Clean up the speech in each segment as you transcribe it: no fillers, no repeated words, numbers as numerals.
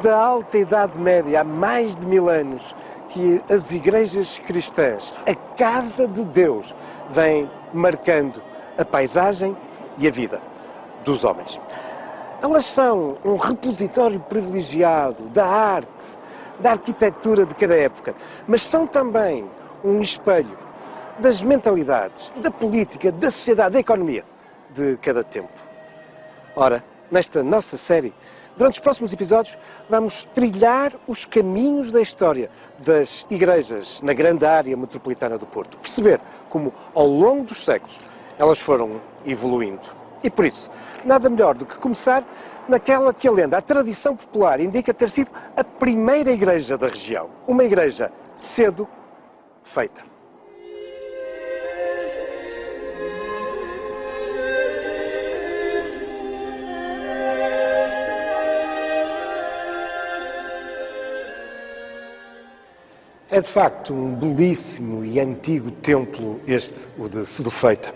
Desde a Alta Idade Média, há mais de 1000 anos, que as igrejas cristãs, a casa de Deus, vêm marcando a paisagem e a vida dos homens. Elas são um repositório privilegiado da arte, da arquitetura de cada época, mas são também um espelho das mentalidades, da política, da sociedade, da economia de cada tempo. Ora, nesta nossa série, durante os próximos episódios, vamos trilhar os caminhos da história das igrejas na grande área metropolitana do Porto. Perceber como, ao longo dos séculos, elas foram evoluindo. E por isso, nada melhor do que começar naquela que a lenda, a tradição popular, indica ter sido a primeira igreja da região. Uma igreja cedo feita. É de facto um belíssimo e antigo templo este, o de Sedufeita,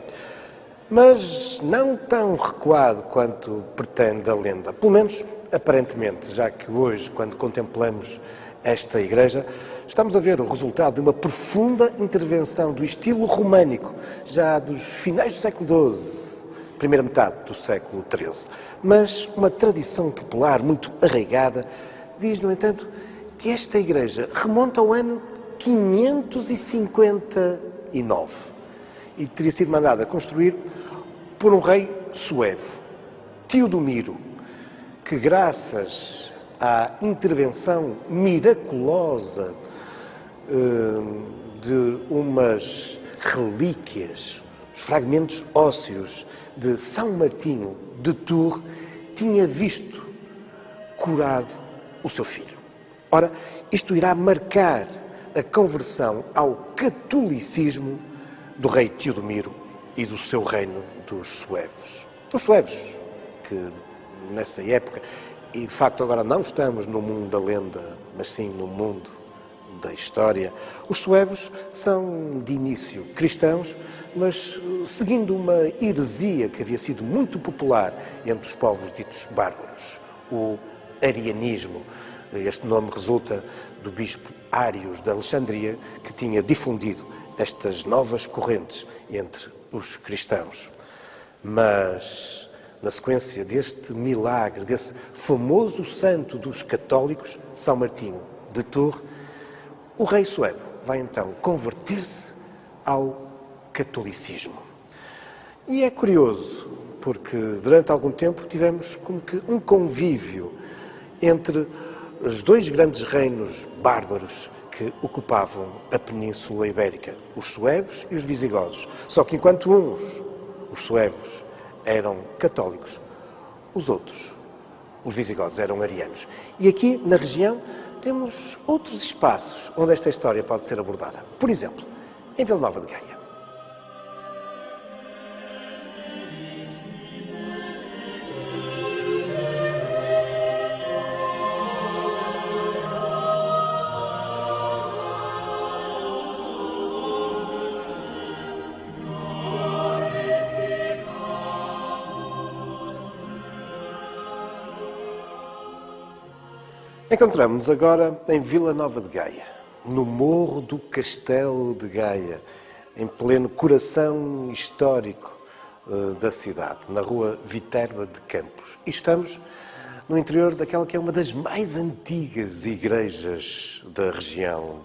mas não tão recuado quanto pretende a lenda, pelo menos aparentemente, já que hoje, quando contemplamos esta igreja, estamos a ver o resultado de uma profunda intervenção do estilo românico, já dos finais do século XII, primeira metade do século XIII. Mas uma tradição popular muito arraigada diz, no entanto, que esta igreja remonta ao ano 559 e teria sido mandada construir por um rei suevo, Teodomiro, que graças à intervenção miraculosa de umas relíquias, os fragmentos ósseos de São Martinho de Tours, tinha visto curado o seu filho. Ora, isto irá marcar a conversão ao catolicismo do rei Teodomiro e do seu reino dos suevos. Os suevos, que nessa época, e de facto agora não estamos no mundo da lenda, mas sim no mundo da história, os suevos são de início cristãos, mas seguindo uma heresia que havia sido muito popular entre os povos ditos bárbaros, o arianismo. Este nome resulta do bispo Ários de Alexandria, que tinha difundido estas novas correntes entre os cristãos. Mas, na sequência deste milagre, desse famoso santo dos católicos, São Martinho de Tours, o rei suevo vai então converter-se ao catolicismo. E é curioso, porque durante algum tempo tivemos como que um convívio entre os dois grandes reinos bárbaros que ocupavam a Península Ibérica, os suevos e os visigodos. Só que enquanto os suevos, eram católicos, os outros, os visigodos, eram arianos. E aqui, na região, temos outros espaços onde esta história pode ser abordada. Por exemplo, em Vila Nova de Gaia. Encontramos-nos agora em Vila Nova de Gaia, no morro do Castelo de Gaia, em pleno coração histórico da cidade, na rua Viterba de Campos. E estamos no interior daquela que é uma das mais antigas igrejas da região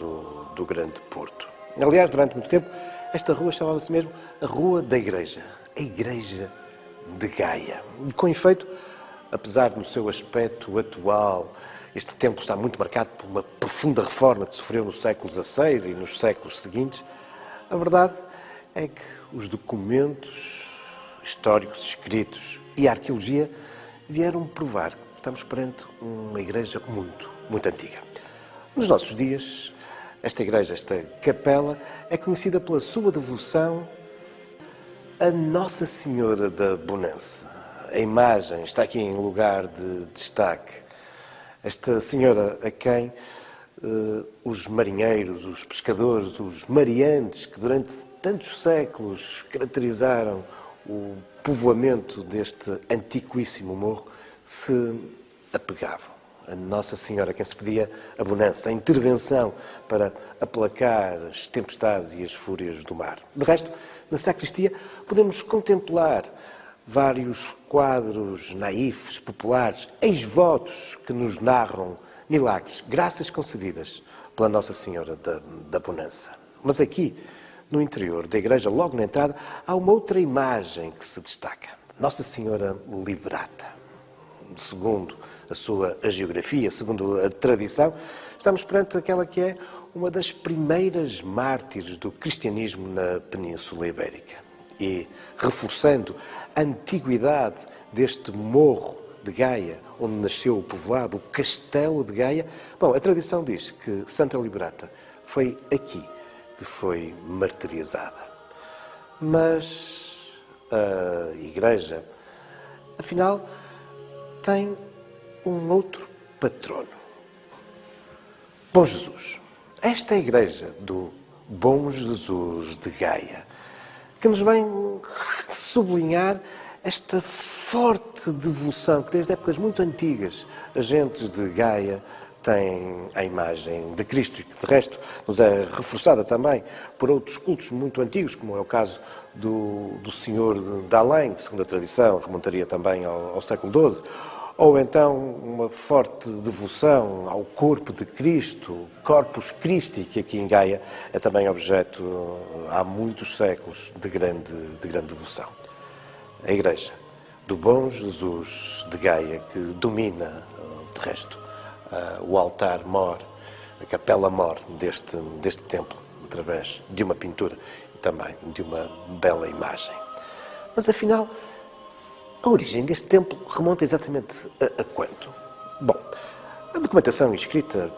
do Grande Porto. Aliás, durante muito tempo, esta rua chamava-se mesmo a Rua da Igreja, a Igreja de Gaia. Com efeito, apesar do seu aspecto atual, este templo está muito marcado por uma profunda reforma que sofreu no século XVI e nos séculos seguintes. A verdade é que os documentos históricos escritos e a arqueologia vieram provar que estamos perante uma igreja muito, muito antiga. Nos nossos dias, esta igreja, esta capela, é conhecida pela sua devoção a Nossa Senhora da Bonança. A imagem está aqui em lugar de destaque. Esta senhora a quem os marinheiros, os pescadores, os mariantes, que durante tantos séculos caracterizaram o povoamento deste antiquíssimo morro, se apegavam. a Nossa Senhora, a quem se pedia a bonança, a intervenção para aplacar as tempestades e as fúrias do mar. De resto, na sacristia podemos contemplar vários quadros naifes, populares, ex-votos que nos narram milagres, graças concedidas pela Nossa Senhora da Bonança. Mas aqui, no interior da igreja, logo na entrada, há uma outra imagem que se destaca. Nossa Senhora Liberata. Segundo a sua hagiografia, segundo a tradição, estamos perante aquela que é uma das primeiras mártires do cristianismo na Península Ibérica. E, reforçando a antiguidade deste morro de Gaia, onde nasceu o povoado, o Castelo de Gaia, bom, a tradição diz que Santa Liberata foi aqui que foi martirizada. Mas a Igreja, afinal, tem um outro patrono. Bom Jesus. Esta é a Igreja do Bom Jesus de Gaia, que nos vem sublinhar esta forte devoção que desde épocas muito antigas as gentes de Gaia têm à imagem de Cristo e que de resto nos é reforçada também por outros cultos muito antigos, como é o caso do Senhor de Além, que segundo a tradição remontaria também ao século XII, ou então uma forte devoção ao corpo de Cristo, Corpus Christi, que aqui em Gaia é também objeto há muitos séculos de grande devoção. A Igreja do Bom Jesus de Gaia, que domina, de resto, o altar-mor, a capela-mor deste templo, através de uma pintura e também de uma bela imagem. Mas afinal, a origem deste templo remonta exatamente a quanto? Bom, a documentação escrita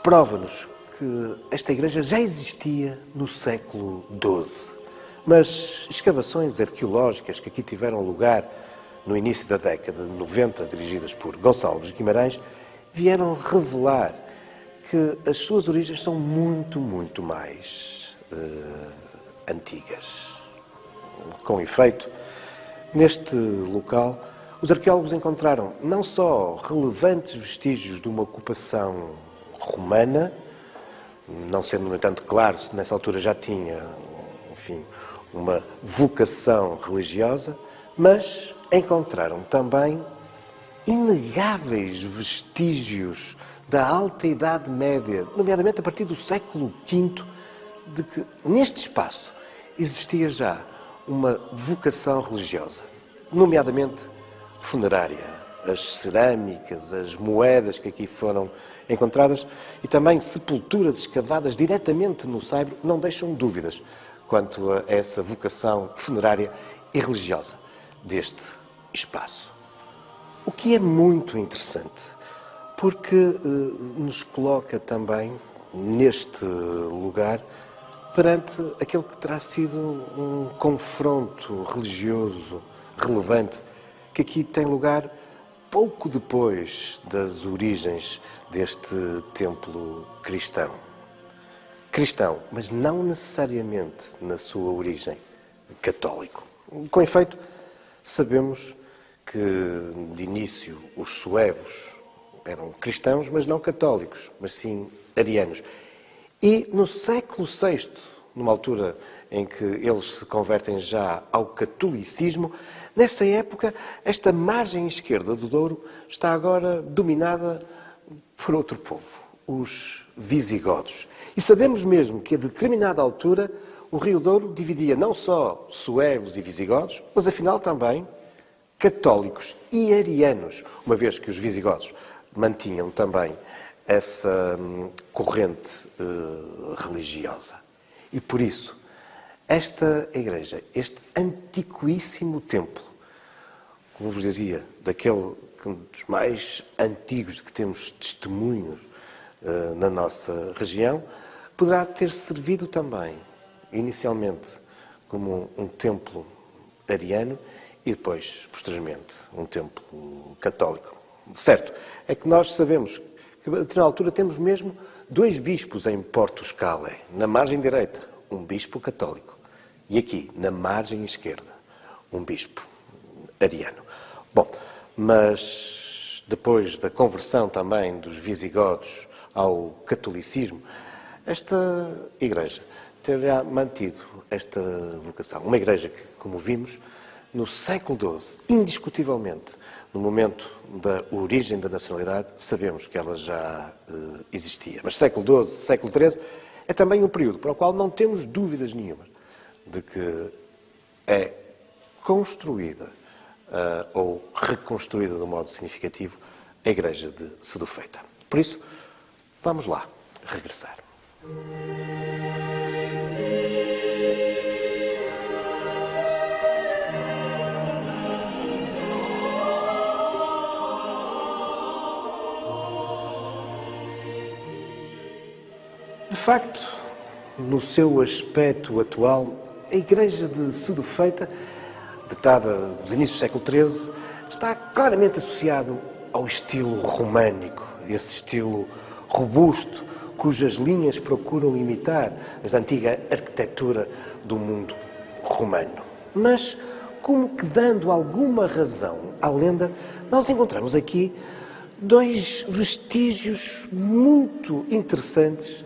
prova-nos que esta igreja já existia no século XII, mas escavações arqueológicas que aqui tiveram lugar no início da década de 90, dirigidas por Gonçalves Guimarães, vieram revelar que as suas origens são muito mais antigas. Com efeito, neste local, os arqueólogos encontraram não só relevantes vestígios de uma ocupação romana, não sendo, no entanto, claro se nessa altura já tinha, enfim, uma vocação religiosa, mas encontraram também inegáveis vestígios da Alta Idade Média, nomeadamente a partir do século V, de que neste espaço existia já uma vocação religiosa, nomeadamente funerária. As cerâmicas, as moedas que aqui foram encontradas e também sepulturas escavadas diretamente no Saibro não deixam dúvidas quanto a essa vocação funerária e religiosa deste espaço. O que é muito interessante, porque nos coloca também neste lugar perante aquele que terá sido um confronto religioso relevante que aqui tem lugar pouco depois das origens deste templo cristão. Cristão, mas não necessariamente na sua origem católico. Com efeito, sabemos que de início os suevos eram cristãos, mas não católicos, mas sim arianos. E no século VI, numa altura em que eles se convertem já ao catolicismo, nessa época, esta margem esquerda do Douro está agora dominada por outro povo, os visigodos. E sabemos mesmo que a determinada altura o Rio Douro dividia não só suevos e visigodos, mas afinal também católicos e arianos, uma vez que os visigodos mantinham também essa corrente religiosa. E por isso, esta igreja, este antiquíssimo templo, como vos dizia, daquele dos mais antigos que temos testemunhos na nossa região, poderá ter servido também, inicialmente, como um templo ariano e depois, posteriormente, um templo católico. Certo, é que nós sabemos que, a determinada altura, temos mesmo 2 bispos em Porto Scale, na margem direita, um bispo católico, e aqui, na margem esquerda, um bispo ariano. Bom, mas depois da conversão também dos visigodos ao catolicismo, esta igreja terá mantido esta vocação. Uma igreja que, como vimos, no século XII, indiscutivelmente, no momento da origem da nacionalidade, sabemos que ela já existia. Mas século XII, século XIII, é também um período para o qual não temos dúvidas nenhuma de que é construída ou reconstruída de um modo significativo a igreja de Sedufeita. Por isso, vamos lá regressar. De facto, no seu aspecto atual, a igreja de Sedufeita, datada dos inícios do século XIII, está claramente associado ao estilo românico, esse estilo robusto, cujas linhas procuram imitar as da antiga arquitetura do mundo romano. Mas, como que dando alguma razão à lenda, nós encontramos aqui dois vestígios muito interessantes,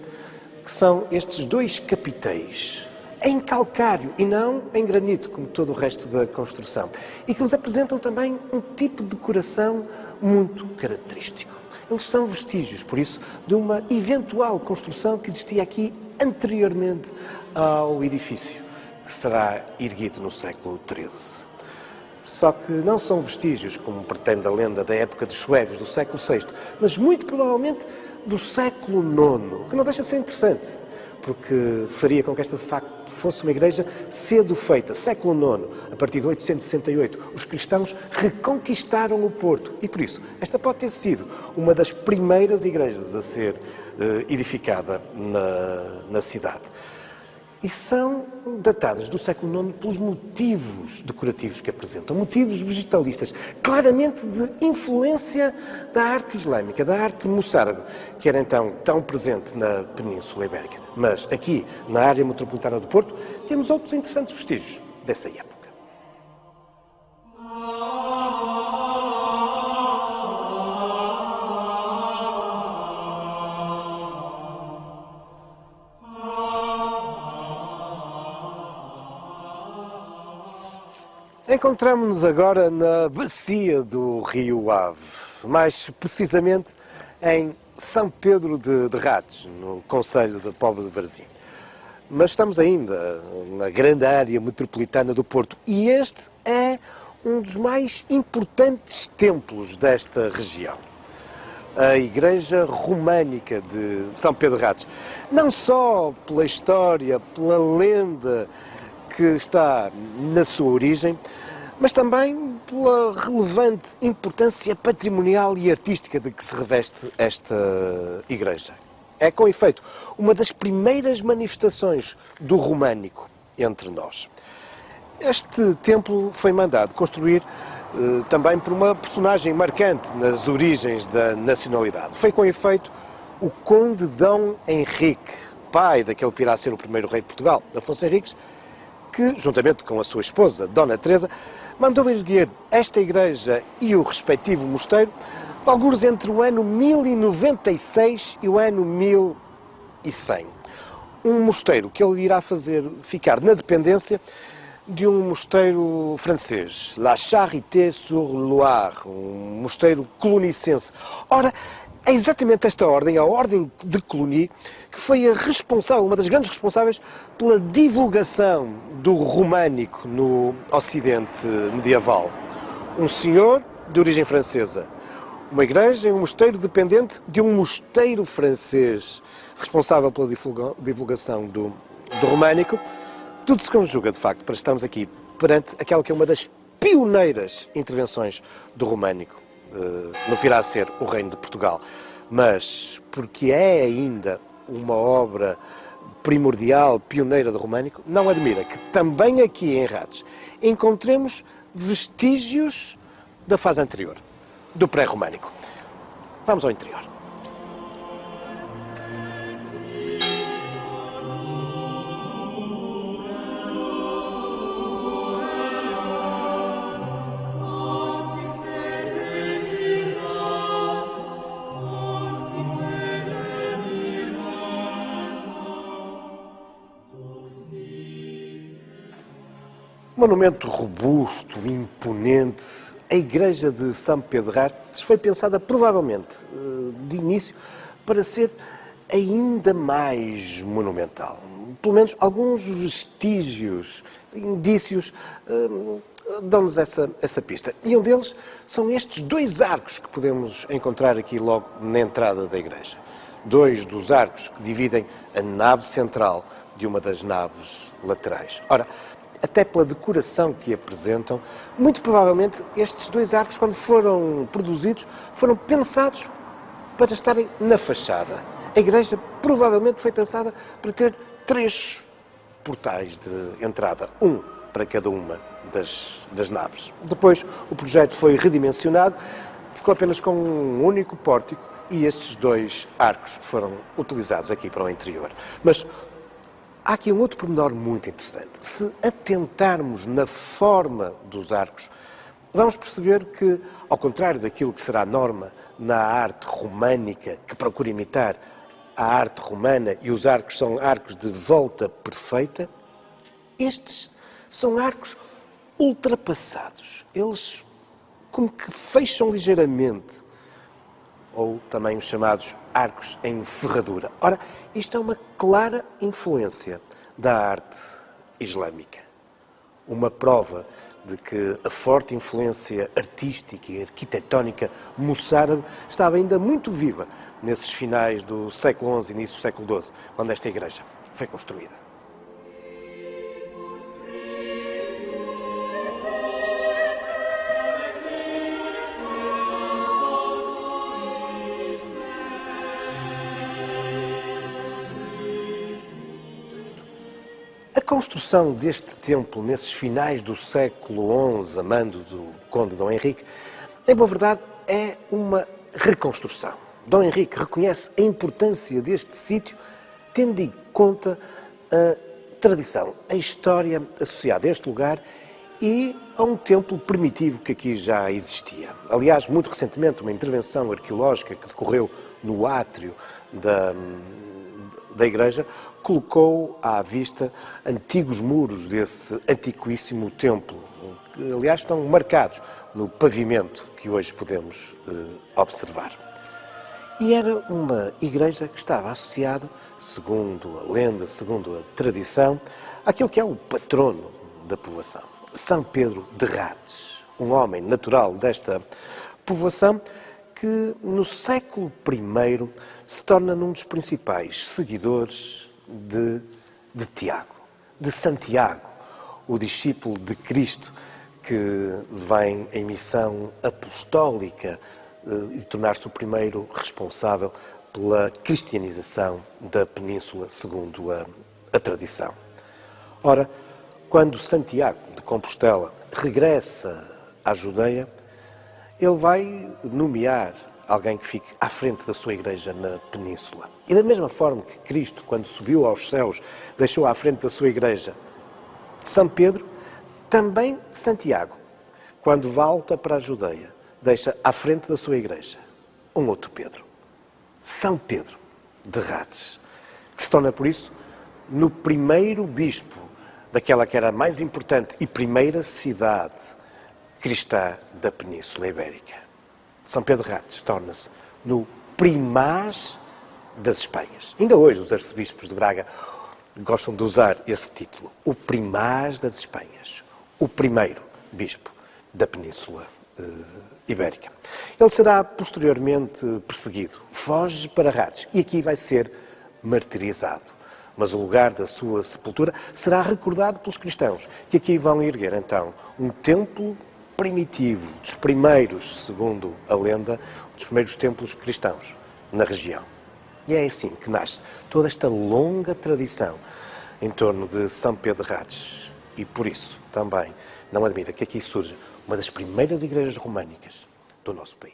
que são estes dois capitéis, em calcário e não em granito, como todo o resto da construção, e que nos apresentam também um tipo de decoração muito característico. Eles são vestígios, por isso, de uma eventual construção que existia aqui anteriormente ao edifício, que será erguido no século XIII. Só que não são vestígios, como pretende a lenda, da época dos suevos, do século VI, mas muito provavelmente do século IX, que não deixa de ser interessante, porque faria com que esta, de facto, fosse uma igreja cedo feita. Século IX, a partir de 868, os cristãos reconquistaram o Porto e, por isso, esta pode ter sido uma das primeiras igrejas a ser edificada na cidade. E são datadas do século IX pelos motivos decorativos que apresentam, motivos vegetalistas, claramente de influência da arte islâmica, da arte moçárabe, que era então tão presente na Península Ibérica. Mas aqui, na área metropolitana do Porto, temos outros interessantes vestígios dessa época. Encontramos-nos agora na bacia do Rio Ave, mais precisamente em São Pedro de Ratos, no concelho da Póvoa de Varzim. Mas estamos ainda na grande área metropolitana do Porto e este é um dos mais importantes templos desta região. A Igreja Românica de São Pedro de Ratos, não só pela história, pela lenda que está na sua origem, mas também pela relevante importância patrimonial e artística de que se reveste esta igreja. É, com efeito, uma das primeiras manifestações do românico entre nós. Este templo foi mandado construir também por uma personagem marcante nas origens da nacionalidade. Foi, com efeito, o Conde Dom Henrique, pai daquele que virá a ser o primeiro rei de Portugal, Afonso Henriques, que, juntamente com a sua esposa, Dona Teresa, mandou erguer esta igreja e o respectivo mosteiro, alguns entre o ano 1096 e o ano 1100. Um mosteiro que ele irá fazer ficar na dependência de um mosteiro francês, La Charité-sur-Loire, um mosteiro clunicense. Ora, é exatamente esta ordem, a Ordem de Cluny, que foi a responsável, uma das grandes responsáveis pela divulgação do românico no Ocidente medieval. Um senhor de origem francesa, uma igreja e um mosteiro dependente de um mosteiro francês, responsável pela divulgação do românico. Tudo se conjuga, de facto, para estarmos aqui perante aquela que é uma das pioneiras intervenções do românico. Não virá a ser o Reino de Portugal, mas porque é ainda uma obra primordial, pioneira do românico, não admira que também aqui em Ratos encontremos vestígios da fase anterior, do pré-românico. Vamos ao interior. Monumento robusto, imponente, a igreja de São Pedro de Rastes foi pensada provavelmente de início para ser ainda mais monumental. Pelo menos alguns vestígios, indícios, dão-nos essa pista. E um deles são estes dois arcos que podemos encontrar aqui logo na entrada da igreja. Dois dos arcos que dividem a nave central de uma das naves laterais. Ora, até pela decoração que apresentam, muito provavelmente estes dois arcos, quando foram produzidos, foram pensados para estarem na fachada. A igreja provavelmente foi pensada para ter 3 portais de entrada, um para cada uma das naves. Depois o projeto foi redimensionado, ficou apenas com um único pórtico e estes 2 arcos foram utilizados aqui para o interior. Mas há aqui um outro pormenor muito interessante. Se atentarmos na forma dos arcos, vamos perceber que, ao contrário daquilo que será a norma na arte românica, que procura imitar a arte romana e os arcos são arcos de volta perfeita, estes são arcos ultrapassados. Eles como que fecham ligeiramente, ou também os chamados arcos em ferradura. Ora, isto é uma clara influência da arte islâmica. Uma prova de que a forte influência artística e arquitetónica moçárabe estava ainda muito viva nesses finais do século XI e início do século XII, quando esta igreja foi construída. A construção deste templo nesses finais do século XI, a mando do conde Dom Henrique, em boa verdade, é uma reconstrução. Dom Henrique reconhece a importância deste sítio, tendo em conta a tradição, a história associada a este lugar e a um templo primitivo que aqui já existia. Aliás, muito recentemente, uma intervenção arqueológica que decorreu no átrio da igreja colocou à vista antigos muros desse antiquíssimo templo, que aliás estão marcados no pavimento que hoje podemos observar. E era uma igreja que estava associada, segundo a lenda, segundo a tradição, àquele que é o patrono da povoação, São Pedro de Rastes, um homem natural desta povoação que no século I se torna num dos principais seguidores de Tiago, de Santiago, o discípulo de Cristo que vem em missão apostólica e tornar-se o primeiro responsável pela cristianização da península, segundo a tradição. Ora, quando Santiago de Compostela regressa à Judeia, ele vai nomear alguém que fique à frente da sua igreja na península. E da mesma forma que Cristo, quando subiu aos céus, deixou à frente da sua igreja São Pedro, também Santiago, quando volta para a Judeia, deixa à frente da sua igreja um outro Pedro, São Pedro de Rastes, que se torna, por isso, no primeiro bispo daquela que era a mais importante e primeira cidade cristã da Península Ibérica. São Pedro de Rastes torna-se no primaz das Espanhas. Ainda hoje os arcebispos de Braga gostam de usar esse título, o primaz das Espanhas, o primeiro bispo da Península Ibérica. Ele será posteriormente perseguido, foge para Rastes e aqui vai ser martirizado. Mas o lugar da sua sepultura será recordado pelos cristãos, que aqui vão erguer então um templo primitivo, dos primeiros, segundo a lenda, dos primeiros templos cristãos na região. E é assim que nasce toda esta longa tradição em torno de São Pedro de Rastes. E por isso também não admira que aqui surja uma das primeiras igrejas românicas do nosso país.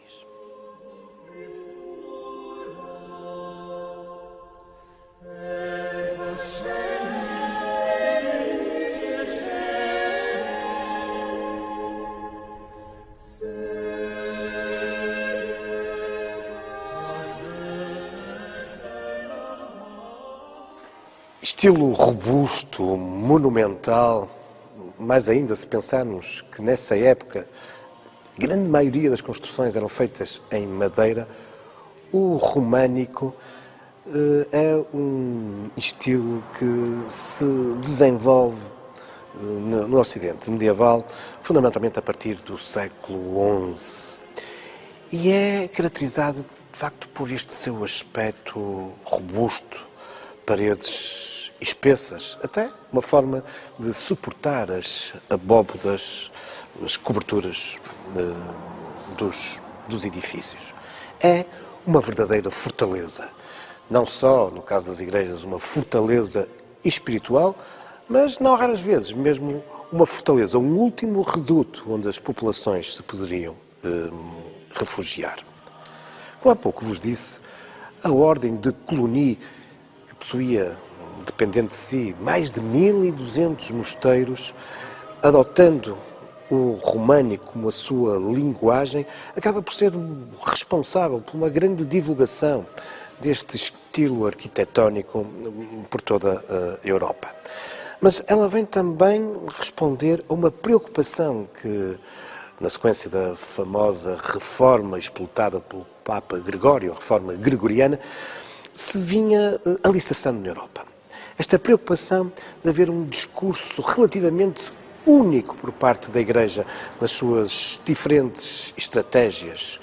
Estilo robusto, monumental, mais ainda se pensarmos que nessa época a grande maioria das construções eram feitas em madeira, o românico é um estilo que se desenvolve no Ocidente medieval, fundamentalmente a partir do século XI. E é caracterizado, de facto, por este seu aspecto robusto, paredes espessas, até uma forma de suportar as abóbodas, as coberturas dos edifícios. É uma verdadeira fortaleza. Não só, no caso das igrejas, uma fortaleza espiritual, mas, não raras vezes, mesmo uma fortaleza, um último reduto onde as populações se poderiam refugiar. Como há pouco vos disse, a ordem de Cluny, que possuía, dependente de si, mais de 1200 mosteiros, adotando o românico como a sua linguagem, acaba por ser responsável por uma grande divulgação deste estilo arquitetónico por toda a Europa. Mas ela vem também responder a uma preocupação que, na sequência da famosa reforma explotada pelo Papa Gregório, a reforma gregoriana, se vinha alicerçando na Europa. Esta preocupação de haver um discurso relativamente único por parte da Igreja nas suas diferentes estratégias,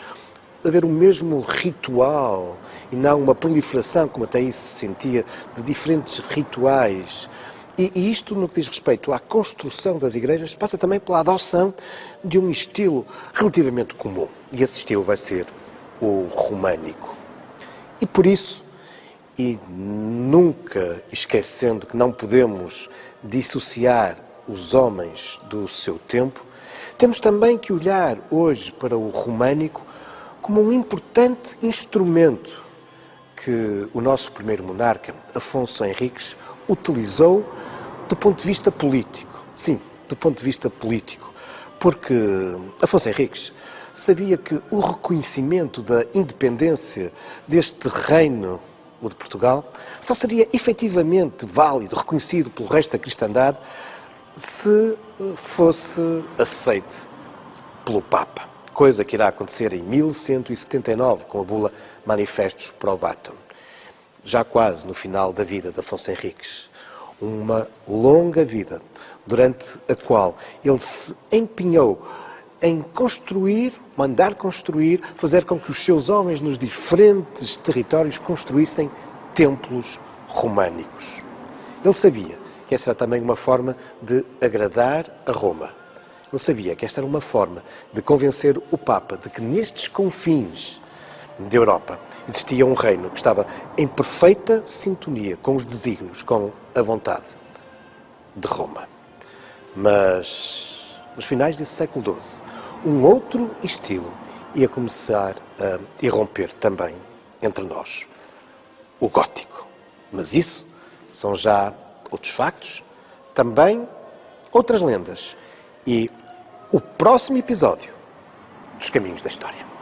de haver o mesmo ritual e não uma proliferação, como até aí se sentia, de diferentes rituais. E isto, no que diz respeito à construção das igrejas, passa também pela adoção de um estilo relativamente comum. E esse estilo vai ser o românico. E por isso, e nunca esquecendo que não podemos dissociar os homens do seu tempo, temos também que olhar hoje para o românico como um importante instrumento que o nosso primeiro monarca, Afonso Henriques, utilizou do ponto de vista político. Sim, do ponto de vista político. Porque Afonso Henriques sabia que o reconhecimento da independência deste reino, o de Portugal, só seria efetivamente válido, reconhecido pelo resto da cristandade, se fosse aceite pelo Papa. Coisa que irá acontecer em 1179, com a bula Manifestus Probatum. Já quase no final da vida de Afonso Henriques. Uma longa vida, durante a qual ele se empenhou em construir, mandar construir, fazer com que os seus homens nos diferentes territórios construíssem templos românicos. Ele sabia que esta era também uma forma de agradar a Roma. Ele sabia que esta era uma forma de convencer o Papa de que nestes confins da Europa existia um reino que estava em perfeita sintonia com os desígnios, com a vontade de Roma. Mas, nos finais desse século XII, um outro estilo ia começar a irromper também entre nós, o gótico. Mas isso são já outros factos, também outras lendas e o próximo episódio dos Caminhos da História.